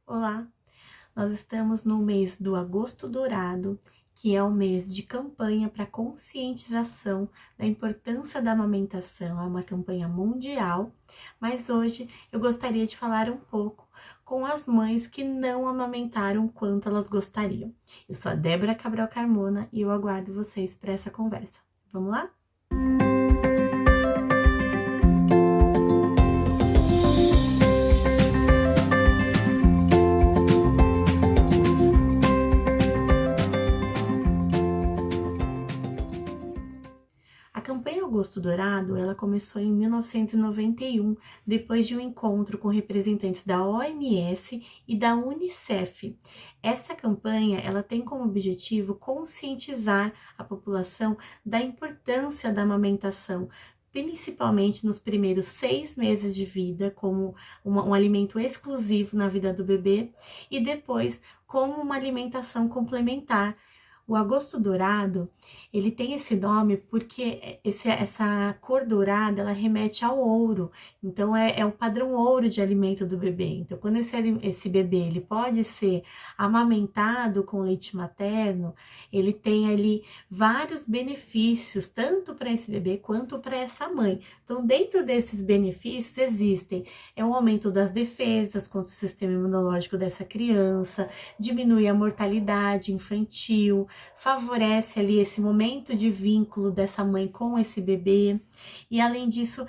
Olá, nós estamos no mês do Agosto Dourado, que é o mês de campanha para conscientização da importância da amamentação. É uma campanha mundial, mas hoje eu gostaria de falar um pouco com as mães que não amamentaram quanto elas gostariam. Eu sou a Débora Cabral Carmona e eu aguardo vocês para essa conversa. Vamos lá? A campanha Agosto Dourado, ela começou em 1991, depois de um encontro com representantes da OMS e da UNICEF. Essa campanha, ela tem como objetivo conscientizar a população da importância da amamentação, principalmente nos primeiros 6 meses de vida, como um alimento exclusivo na vida do bebê, e depois como uma alimentação complementar. O agosto dourado, ele tem esse nome porque essa cor dourada, ela remete ao ouro. Então, é o padrão ouro de alimento do bebê. Então, quando esse bebê, ele pode ser amamentado com leite materno, ele tem ali vários benefícios, tanto para esse bebê quanto para essa mãe. Então, dentro desses benefícios, existem o aumento das defesas contra o sistema imunológico dessa criança, diminui a mortalidade infantil, favorece ali esse momento de vínculo dessa mãe com esse bebê, e além disso,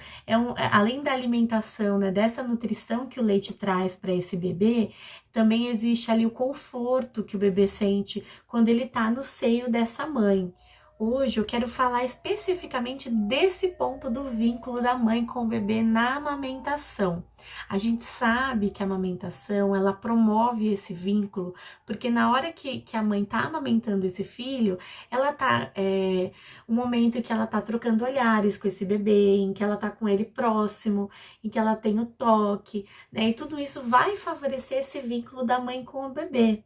além da alimentação, né, dessa nutrição que o leite traz para esse bebê, também existe ali o conforto que o bebê sente quando ele está no seio dessa mãe. Hoje eu quero falar especificamente desse ponto do vínculo da mãe com o bebê na amamentação. A gente sabe que a amamentação, ela promove esse vínculo, porque na hora que a mãe tá amamentando esse filho, ela tá, um momento em que ela tá trocando olhares com esse bebê, em que ela tá com ele próximo, em que ela tem o toque, né? E tudo isso vai favorecer esse vínculo da mãe com o bebê.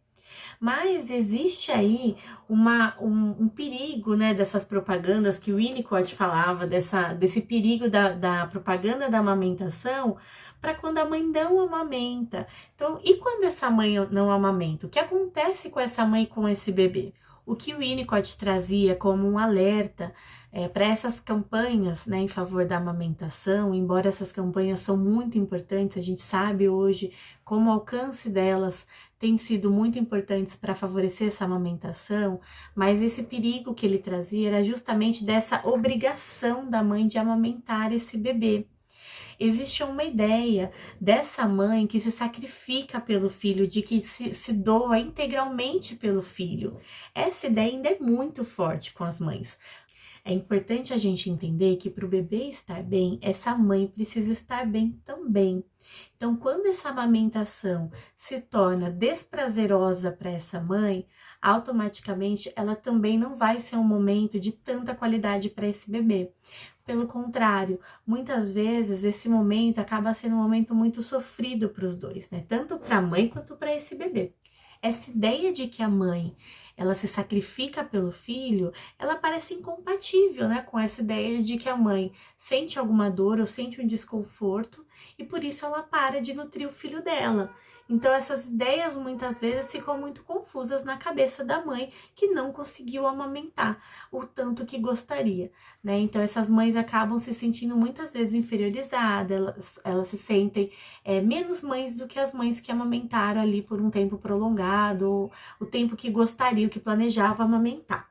Mas existe aí um perigo, né, dessas propagandas que o Winnicott falava, desse perigo da propaganda da amamentação, para quando a mãe não amamenta. Então, e quando essa mãe não amamenta? O que acontece com essa mãe e com esse bebê? O que o Winnicott trazia como um alerta para essas campanhas, né, em favor da amamentação, embora essas campanhas são muito importantes, a gente sabe hoje como o alcance delas tem sido muito importantes para favorecer essa amamentação, mas esse perigo que ele trazia era justamente dessa obrigação da mãe de amamentar esse bebê. Existe uma ideia dessa mãe que se sacrifica pelo filho, de que se doa integralmente pelo filho. Essa ideia ainda é muito forte com as mães. É importante a gente entender que para o bebê estar bem, essa mãe precisa estar bem também. Então, quando essa amamentação se torna desprazerosa para essa mãe, automaticamente ela também não vai ser um momento de tanta qualidade para esse bebê. Pelo contrário, muitas vezes esse momento acaba sendo um momento muito sofrido para os dois, né? Tanto para a mãe quanto para esse bebê. Essa ideia de que a mãe, ela se sacrifica pelo filho, ela parece incompatível, né, com essa ideia de que a mãe sente alguma dor ou sente um desconforto e por isso ela para de nutrir o filho dela. Então essas ideias muitas vezes ficam muito confusas na cabeça da mãe que não conseguiu amamentar o tanto que gostaria, né? Então essas mães acabam se sentindo muitas vezes inferiorizadas, elas se sentem menos mães do que as mães que amamentaram ali por um tempo prolongado, o tempo que gostariam, que planejavam amamentar.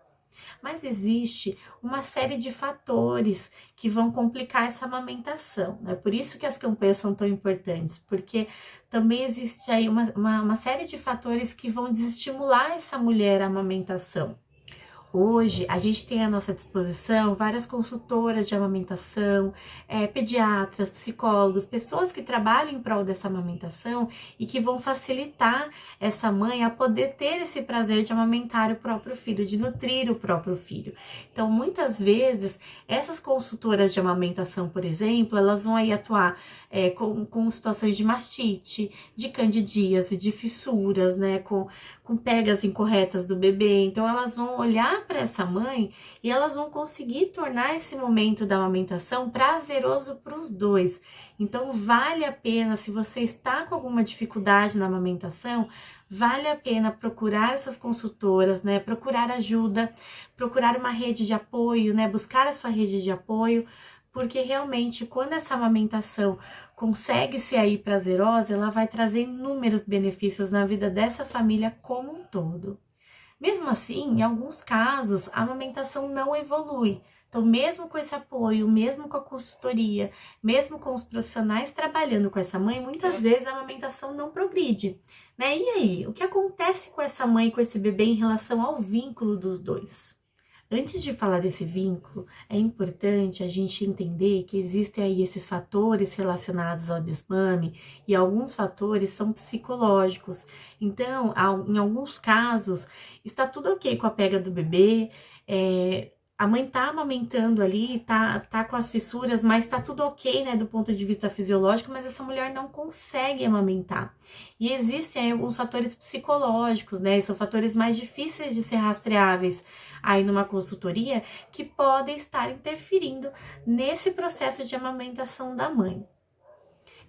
Mas existe uma série de fatores que vão complicar essa amamentação, né? Por isso que as campanhas são tão importantes, porque também existe aí uma série de fatores que vão desestimular essa mulher à amamentação. Hoje, a gente tem à nossa disposição várias consultoras de amamentação, pediatras, psicólogos, pessoas que trabalham em prol dessa amamentação e que vão facilitar essa mãe a poder ter esse prazer de amamentar o próprio filho, de nutrir o próprio filho. Então, muitas vezes, essas consultoras de amamentação, por exemplo, elas vão aí atuar com situações de mastite, de candidíase, de fissuras, né, com pegas incorretas do bebê. Então, elas vão olhar para essa mãe e elas vão conseguir tornar esse momento da amamentação prazeroso para os dois. Então, vale a pena, se você está com alguma dificuldade na amamentação, vale a pena procurar essas consultoras, né? Procurar ajuda, procurar uma rede de apoio, né? Buscar a sua rede de apoio, porque realmente quando essa amamentação consegue ser aí prazerosa, ela vai trazer inúmeros benefícios na vida dessa família como um todo. Mesmo assim, em alguns casos, a amamentação não evolui. Então, mesmo com esse apoio, mesmo com a consultoria, mesmo com os profissionais trabalhando com essa mãe, muitas vezes a amamentação não progride, né? E aí, o que acontece com essa mãe, com esse bebê em relação ao vínculo dos dois? Antes de falar desse vínculo, é importante a gente entender que existem aí esses fatores relacionados ao desmame e alguns fatores são psicológicos. Então, em alguns casos, está tudo ok com a pega do bebê, a mãe tá amamentando ali, tá com as fissuras, mas tá tudo ok, né, do ponto de vista fisiológico, mas essa mulher não consegue amamentar. E existem aí alguns fatores psicológicos, né, são fatores mais difíceis de ser rastreáveis aí numa consultoria que podem estar interferindo nesse processo de amamentação da mãe.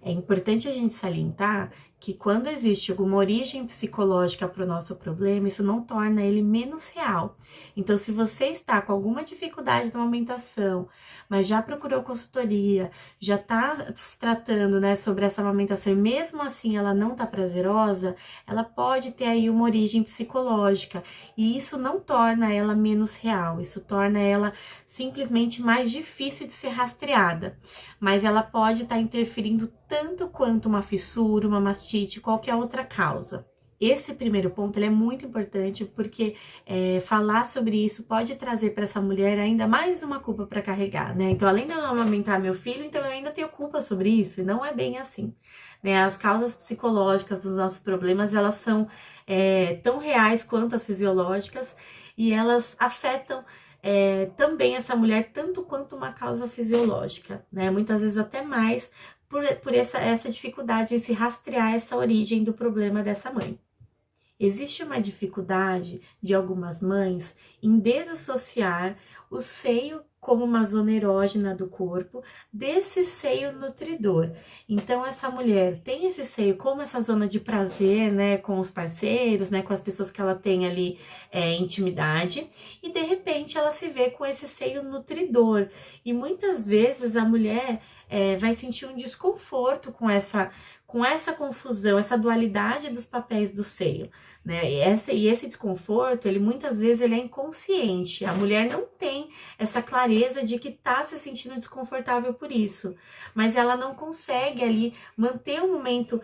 É importante a gente salientar que quando existe alguma origem psicológica para o nosso problema, isso não torna ele menos real. Então, se você está com alguma dificuldade na amamentação, mas já procurou consultoria, já está se tratando, né, sobre essa amamentação e mesmo assim ela não está prazerosa, ela pode ter aí uma origem psicológica e isso não torna ela menos real, isso torna ela simplesmente mais difícil de ser rastreada, mas ela pode estar interferindo tanto quanto uma fissura, uma mastite, qualquer outra causa. Esse primeiro ponto ele é muito importante porque falar sobre isso pode trazer para essa mulher ainda mais uma culpa para carregar, né? Então, além de eu não amamentar meu filho, então eu ainda tenho culpa sobre isso, e não é bem assim, né? As causas psicológicas dos nossos problemas, elas são tão reais quanto as fisiológicas e elas afetam também essa mulher tanto quanto uma causa fisiológica, né? Muitas vezes até mais por essa dificuldade em se rastrear essa origem do problema dessa mãe. Existe uma dificuldade de algumas mães em desassociar o seio como uma zona erógena do corpo desse seio nutridor. Então, essa mulher tem esse seio como essa zona de prazer, né, com os parceiros, né, com as pessoas que ela tem ali intimidade, e de repente ela se vê com esse seio nutridor. E muitas vezes a mulher vai sentir um desconforto com essa confusão, essa dualidade dos papéis do seio, né? E esse desconforto, ele muitas vezes ele é inconsciente. A mulher não tem essa clareza de que tá se sentindo desconfortável por isso, mas ela não consegue ali manter um momento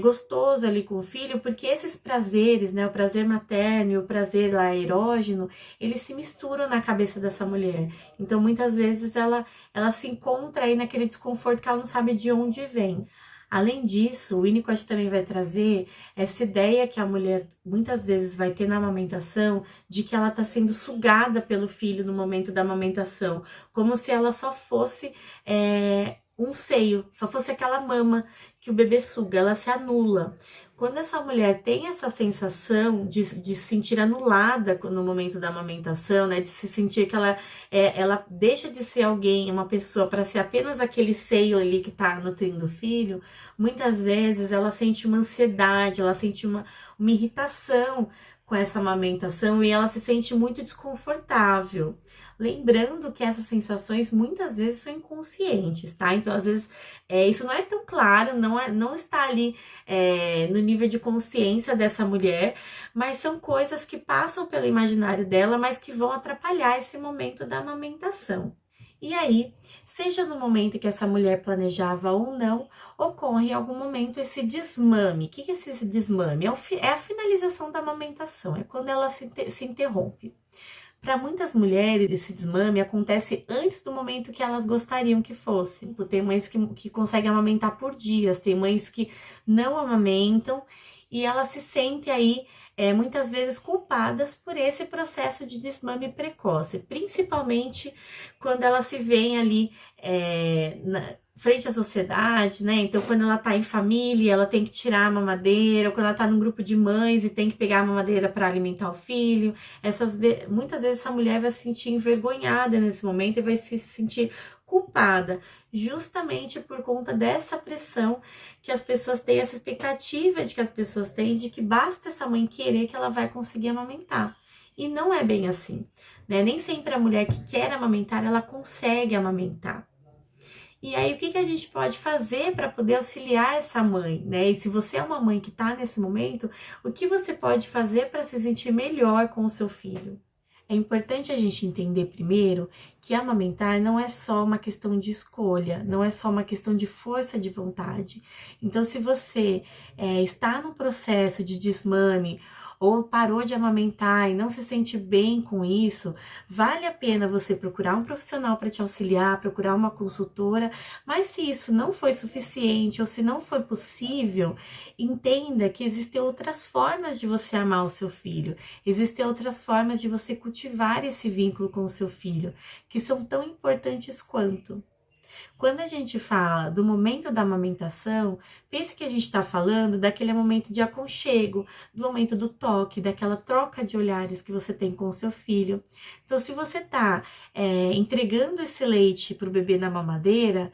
gostoso ali com o filho, porque esses prazeres, né? O prazer materno e o prazer lá erógeno, eles se misturam na cabeça dessa mulher. Então, muitas vezes ela se encontra aí naquele desconforto que ela não sabe de onde vem. Além disso, o Winnicott também vai trazer essa ideia que a mulher muitas vezes vai ter na amamentação de que ela está sendo sugada pelo filho no momento da amamentação, como se ela só fosse um seio, só fosse aquela mama que o bebê suga, ela se anula. Quando essa mulher tem essa sensação de se sentir anulada no momento da amamentação, né, de se sentir que ela deixa de ser alguém, uma pessoa, para ser apenas aquele seio ali que tá nutrindo o filho, muitas vezes ela sente uma ansiedade, ela sente uma irritação com essa amamentação e ela se sente muito desconfortável. Lembrando que essas sensações muitas vezes são inconscientes, tá? Então, às vezes, isso não é tão claro, não está ali no nível de consciência dessa mulher, mas são coisas que passam pelo imaginário dela, mas que vão atrapalhar esse momento da amamentação. E aí, seja no momento que essa mulher planejava ou não, ocorre em algum momento esse desmame. O que é esse desmame? É a finalização da amamentação, é quando ela se interrompe. Para muitas mulheres, esse desmame acontece antes do momento que elas gostariam que fosse. Tem mães que conseguem amamentar por dias, tem mães que não amamentam e elas se sentem aí muitas vezes culpadas por esse processo de desmame precoce, principalmente quando elas se veem ali frente à sociedade, né? Então, quando ela tá em família, ela tem que tirar a mamadeira, ou quando ela tá num grupo de mães e tem que pegar a mamadeira para alimentar o filho, muitas vezes essa mulher vai se sentir envergonhada nesse momento e vai se sentir culpada, justamente por conta dessa pressão que as pessoas têm, essa expectativa de que as pessoas têm de que basta essa mãe querer que ela vai conseguir amamentar. E não é bem assim, né? Nem sempre a mulher que quer amamentar, ela consegue amamentar. E aí, o que a gente pode fazer para poder auxiliar essa mãe, né? E se você é uma mãe que está nesse momento, o que você pode fazer para se sentir melhor com o seu filho? É importante a gente entender primeiro que amamentar não é só uma questão de escolha, não é só uma questão de força de vontade. Então, se você está no processo de desmame ou parou de amamentar e não se sente bem com isso, vale a pena você procurar um profissional para te auxiliar, procurar uma consultora, mas se isso não foi suficiente ou se não foi possível, entenda que existem outras formas de você amar o seu filho, existem outras formas de você cultivar esse vínculo com o seu filho, que são tão importantes quanto. Quando a gente fala do momento da amamentação, pense que a gente está falando daquele momento de aconchego, do momento do toque, daquela troca de olhares que você tem com o seu filho. Então, se você está entregando esse leite para o bebê na mamadeira,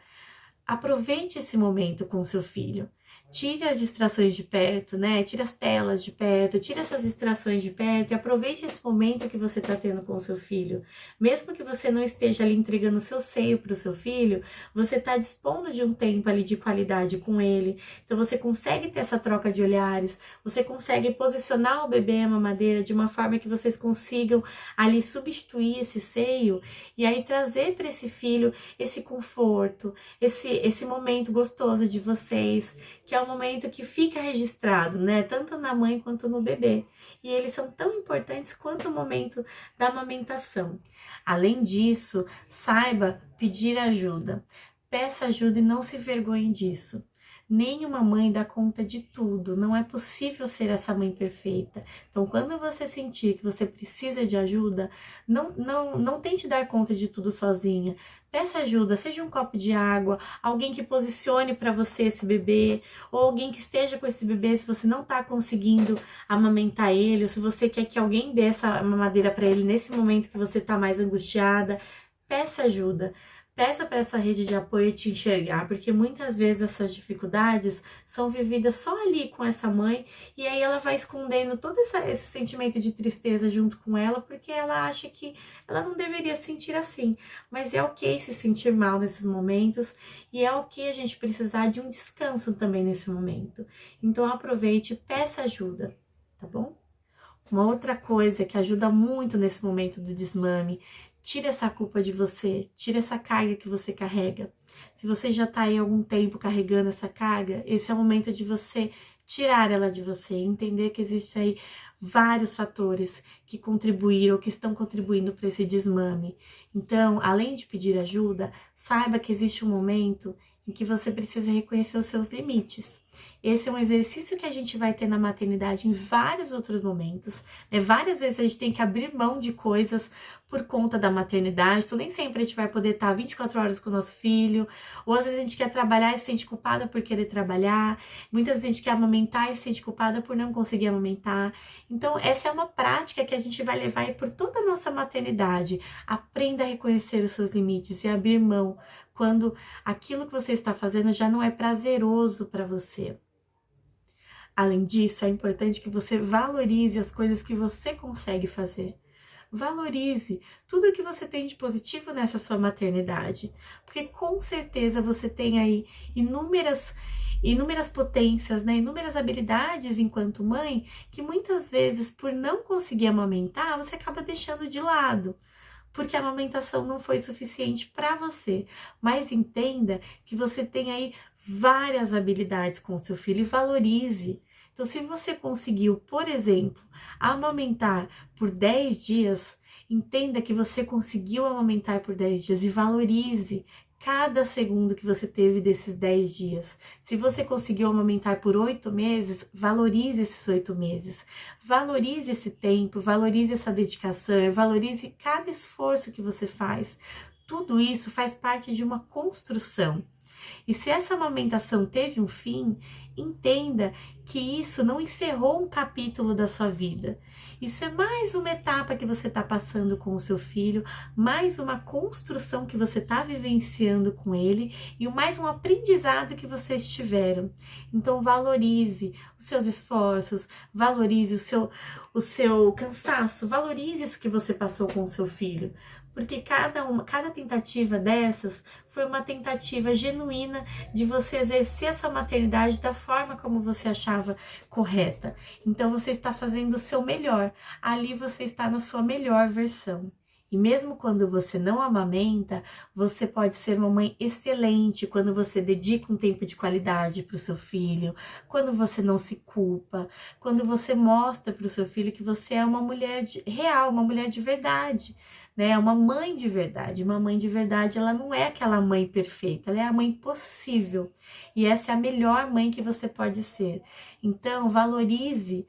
aproveite esse momento com o seu filho. Tire as distrações de perto, né? Tire as telas de perto, tire essas distrações de perto e aproveite esse momento que você está tendo com o seu filho. Mesmo que você não esteja ali entregando o seu seio para o seu filho, você está dispondo de um tempo ali de qualidade com ele. Então você consegue ter essa troca de olhares, você consegue posicionar o bebê à mamadeira de uma forma que vocês consigam ali substituir esse seio e aí trazer para esse filho esse conforto, esse momento gostoso de vocês, que é um momento que fica registrado, né? Tanto na mãe quanto no bebê. E eles são tão importantes quanto o momento da amamentação. Além disso, saiba pedir ajuda. Peça ajuda e não se vergonhe disso. Nenhuma mãe dá conta de tudo, não é possível ser essa mãe perfeita. Então, quando você sentir que você precisa de ajuda, não tente dar conta de tudo sozinha. Peça ajuda, seja um copo de água, alguém que posicione para você esse bebê, ou alguém que esteja com esse bebê se você não está conseguindo amamentar ele, ou se você quer que alguém dê essa mamadeira para ele nesse momento que você está mais angustiada. Peça ajuda. Peça para essa rede de apoio te enxergar, porque muitas vezes essas dificuldades são vividas só ali com essa mãe, e aí ela vai escondendo todo esse sentimento de tristeza junto com ela, porque ela acha que ela não deveria sentir assim. Mas é ok se sentir mal nesses momentos, e é ok a gente precisar de um descanso também nesse momento. Então aproveite e peça ajuda, tá bom? Uma outra coisa que ajuda muito nesse momento do desmame, tira essa culpa de você, tira essa carga que você carrega. Se você já tá aí há algum tempo carregando essa carga, esse é o momento de você tirar ela de você, entender que existe aí vários fatores que contribuíram, que estão contribuindo para esse desmame. Então, além de pedir ajuda, saiba que existe um momento em que você precisa reconhecer os seus limites. Esse é um exercício que a gente vai ter na maternidade em vários outros momentos, né? Várias vezes a gente tem que abrir mão de coisas por conta da maternidade, então nem sempre a gente vai poder estar 24 horas com o nosso filho, ou às vezes a gente quer trabalhar e se sente culpada por querer trabalhar, muitas vezes a gente quer amamentar e se sente culpada por não conseguir amamentar. Então essa é uma prática que a gente vai levar aí por toda a nossa maternidade. Aprenda a reconhecer os seus limites e abrir mão quando aquilo que você está fazendo já não é prazeroso para você. Além disso, é importante que você valorize as coisas que você consegue fazer. Valorize tudo que você tem de positivo nessa sua maternidade, porque com certeza você tem aí inúmeras potências, né? Inúmeras habilidades enquanto mãe, que muitas vezes por não conseguir amamentar, você acaba deixando de lado, porque a amamentação não foi suficiente para você. Mas entenda que você tem aí várias habilidades com o seu filho e valorize. Então, se você conseguiu, por exemplo, amamentar por 10 dias, entenda que você conseguiu amamentar por 10 dias e valorize cada segundo que você teve desses 10 dias. Se você conseguiu amamentar por 8 meses, valorize esses 8 meses. Valorize esse tempo, valorize essa dedicação, valorize cada esforço que você faz. Tudo isso faz parte de uma construção. E se essa amamentação teve um fim, entenda que isso não encerrou um capítulo da sua vida. Isso é mais uma etapa que você está passando com o seu filho, mais uma construção que você está vivenciando com ele e mais um aprendizado que vocês tiveram. Então valorize os seus esforços, valorize o seu cansaço, valorize isso que você passou com o seu filho. Porque cada tentativa dessas foi uma tentativa genuína de você exercer a sua maternidade da forma como você achava correta. Então você está fazendo o seu melhor, ali você está na sua melhor versão. E mesmo quando você não amamenta, você pode ser uma mãe excelente quando você dedica um tempo de qualidade para o seu filho, quando você não se culpa, quando você mostra para o seu filho que você é uma mulher real, uma mulher de verdade, né? Uma mãe de verdade. Uma mãe de verdade, ela não é aquela mãe perfeita, ela é a mãe possível. E essa é a melhor mãe que você pode ser. Então, valorize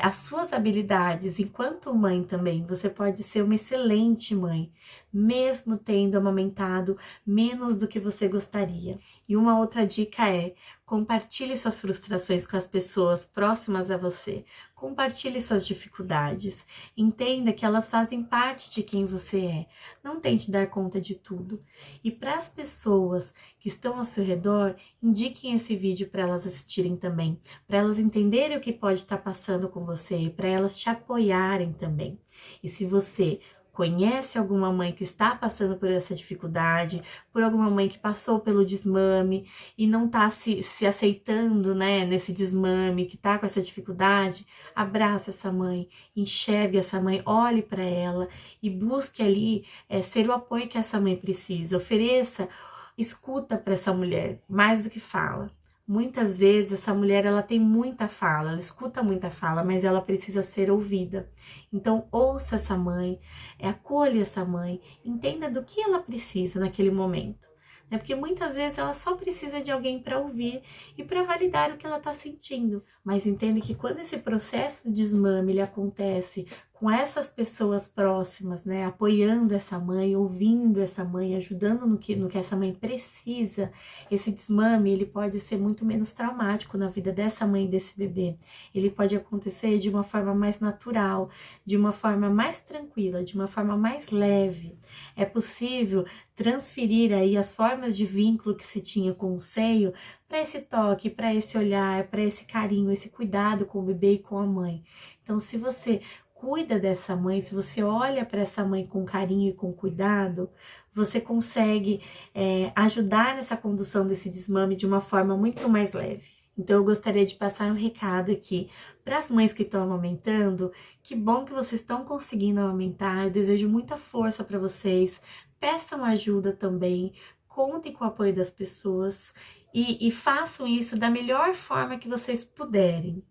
as suas habilidades enquanto mãe também. Você pode ser uma excelente mãe, mesmo tendo amamentado menos do que você gostaria. E uma outra dica é: compartilhe suas frustrações com as pessoas próximas a você. Compartilhe suas dificuldades. Entenda que elas fazem parte de quem você é. Não tente dar conta de tudo. E para as pessoas que estão ao seu redor, indiquem esse vídeo para elas assistirem também, para elas entenderem o que pode estar passando com você, para elas te apoiarem também. E se você conhece alguma mãe que está passando por essa dificuldade, por alguma mãe que passou pelo desmame e não está se aceitando, né, nesse desmame, que está com essa dificuldade, abraça essa mãe, enxergue essa mãe, olhe para ela e busque ali ser o apoio que essa mãe precisa. Ofereça escuta para essa mulher, mais do que fala. Muitas vezes essa mulher ela tem muita fala, ela escuta muita fala, mas ela precisa ser ouvida. Então ouça essa mãe, acolha essa mãe, entenda do que ela precisa naquele momento. Né? Porque muitas vezes ela só precisa de alguém para ouvir e para validar o que ela está sentindo. Mas entende que quando esse processo de desmame ele acontece com essas pessoas próximas, né, apoiando essa mãe, ouvindo essa mãe, ajudando no que essa mãe precisa, esse desmame ele pode ser muito menos traumático na vida dessa mãe e desse bebê. Ele pode acontecer de uma forma mais natural, de uma forma mais tranquila, de uma forma mais leve. É possível transferir aí as formas de vínculo que se tinha com o seio para esse toque, para esse olhar, para esse carinho, esse cuidado com o bebê e com a mãe. Então, se você cuida dessa mãe, se você olha para essa mãe com carinho e com cuidado, você consegue ajudar nessa condução desse desmame de uma forma muito mais leve. Então, eu gostaria de passar um recado aqui para as mães que estão amamentando. Que bom que vocês estão conseguindo amamentar. Eu desejo muita força para vocês. Peçam ajuda também. Contem com o apoio das pessoas e façam isso da melhor forma que vocês puderem.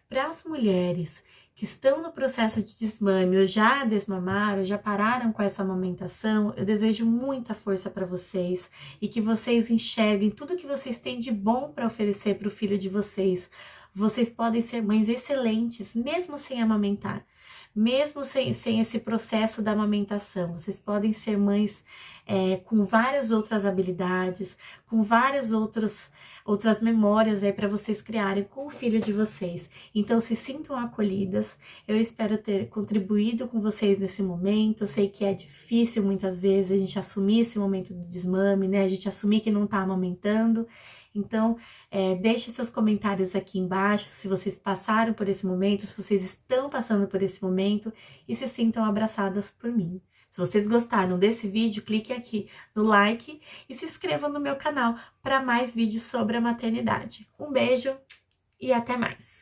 Para as mulheres que estão no processo de desmame ou já desmamaram, já pararam com essa amamentação, eu desejo muita força para vocês e que vocês enxerguem tudo que vocês têm de bom para oferecer para o filho de vocês. Vocês podem ser mães excelentes, mesmo sem amamentar, mesmo sem esse processo da amamentação. Vocês podem ser mães com várias outras habilidades, com várias outras memórias aí para vocês criarem com o filho de vocês. Então, se sintam acolhidas. Eu espero ter contribuído com vocês nesse momento. Eu sei que é difícil muitas vezes a gente assumir esse momento do desmame, né? A gente assumir que não tá amamentando. Então, deixe seus comentários aqui embaixo, se vocês passaram por esse momento, se vocês estão passando por esse momento e se sintam abraçadas por mim. Se vocês gostaram desse vídeo, clique aqui no like e se inscrevam no meu canal para mais vídeos sobre a maternidade. Um beijo e até mais!